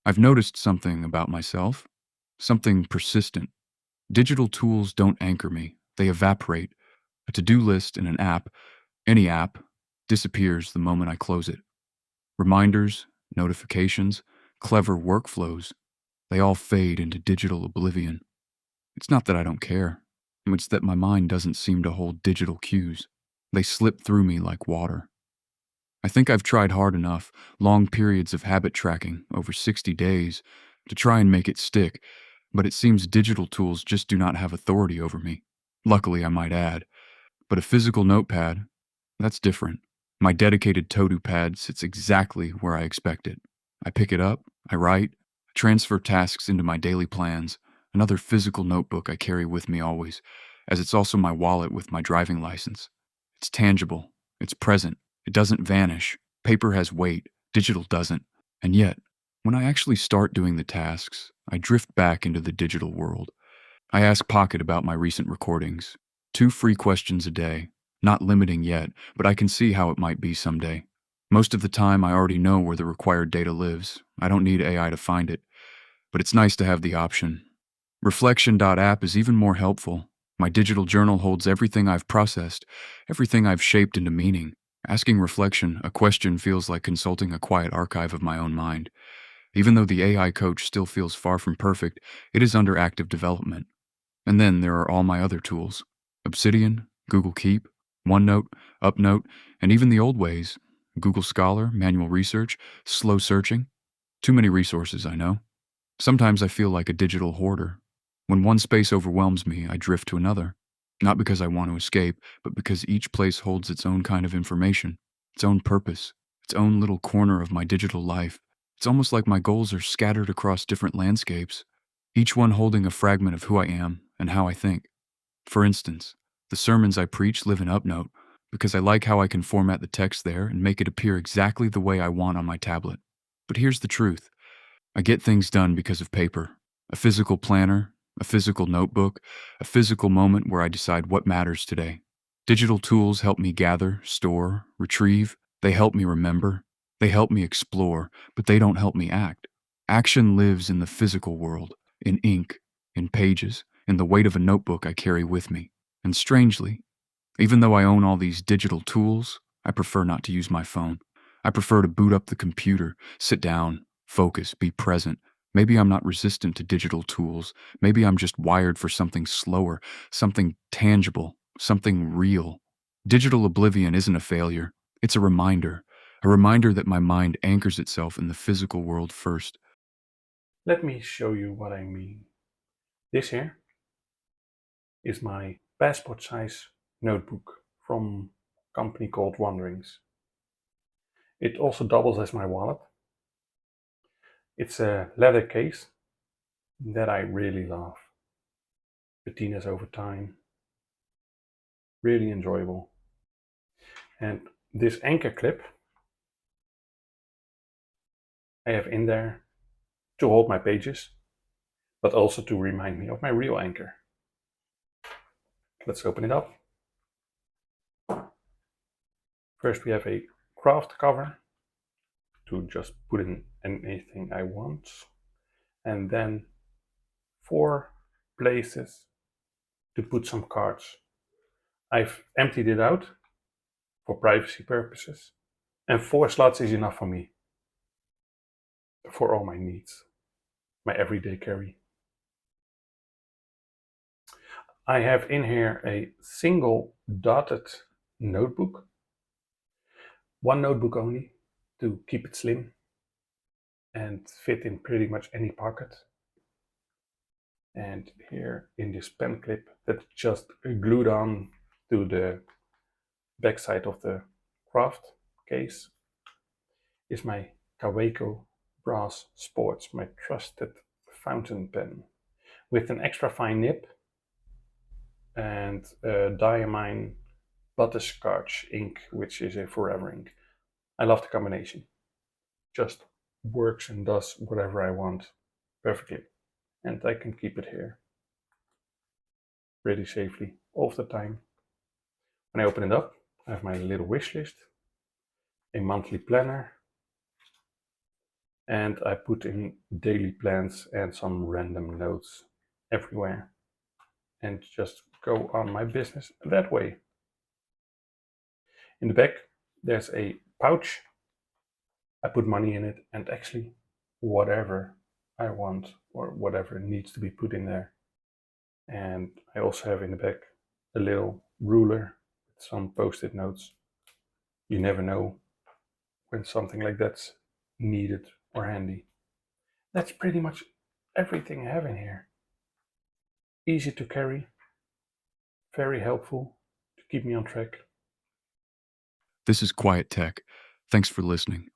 I've noticed something about myself, something persistent. Digital tools don't anchor me, they evaporate. A to-do list in an app, any app, disappears the moment I close it. Reminders, notifications, clever workflows, they all fade into digital oblivion. It's not that I don't care. It's that my mind doesn't seem to hold digital cues. They slip through me like water. I think I've tried hard enough, long periods of habit tracking, over 60 days, to try and make it stick, but it seems digital tools just do not have authority over me. Luckily, I might add. But a physical notepad, that's different. My dedicated to-do pad sits exactly where I expect it. I pick it up, I write, transfer tasks into my daily plans, another physical notebook I carry with me always, as it's also my wallet with my driving license. It's tangible, it's present, it doesn't vanish. Paper has weight, digital doesn't. And yet, when I actually start doing the tasks, I drift back into the digital world. I ask Pocket about my recent recordings. 2 free questions a day. Not limiting yet, but I can see how it might be someday. Most of the time, I already know where the required data lives. I don't need AI to find it. But it's nice to have the option. Reflection.app is even more helpful. My digital journal holds everything I've processed, everything I've shaped into meaning. Asking Reflection a question feels like consulting a quiet archive of my own mind. Even though the AI coach still feels far from perfect, it is under active development. And then there are all my other tools. Obsidian, Google Keep, OneNote, UpNote, and even the old ways. Google Scholar, manual research, slow searching. Too many resources, I know. Sometimes I feel like a digital hoarder. When one space overwhelms me, I drift to another. Not because I want to escape, but because each place holds its own kind of information, its own purpose, its own little corner of my digital life. It's almost like my goals are scattered across different landscapes, each one holding a fragment of who I am and how I think. For instance, the sermons I preach live in UpNote because I like how I can format the text there and make it appear exactly the way I want on my tablet. But here's the truth. I get things done because of paper, a physical planner, a physical notebook, a physical moment where I decide what matters today. Digital tools help me gather, store, retrieve. They help me remember. They help me explore, but they don't help me act. Action lives in the physical world, in ink, in pages, in the weight of a notebook I carry with me. And strangely, even though I own all these digital tools, I prefer not to use my phone. I prefer to boot up the computer, sit down, focus, be present. Maybe I'm not resistant to digital tools. Maybe I'm just wired for something slower, something tangible, something real. Digital oblivion isn't a failure. It's a reminder that my mind anchors itself in the physical world first. Let me show you what I mean. This here is my passport size notebook from a company called Wanderings. It also doubles as my wallet. It's a leather case that I really love. Patinas over time, really enjoyable. And this anchor clip I have in there to hold my pages, but also to remind me of my real anchor. Let's open it up. First we have a craft cover to just put in anything I want. And then 4 places to put some cards. I've emptied it out for privacy purposes, and 4 slots is enough for me, for all my needs, my everyday carry. I have in here a single dotted notebook, one notebook only, to keep it slim and fit in pretty much any pocket. And here in this pen clip that's just glued on to the backside of the craft case is my Kaweco Brass Sports, my trusted fountain pen, with an extra fine nib and a diamine butterscotch ink, which is a forever ink. I love the combination. Just works and does whatever I want perfectly. And I can keep it here really safely all the time. When I open it up, I have my little wish list, a monthly planner, And I put in daily plans and some random notes everywhere and just go on my business that way. In the back, there's a pouch. I put money in it and actually whatever I want or whatever needs to be put in there. And I also have in the back a little ruler with some post-it notes. You never know when something like that's needed or handy. That's pretty much everything I have in here. Easy to carry, very helpful to keep me on track. This is Quiet Tech. Thanks for listening.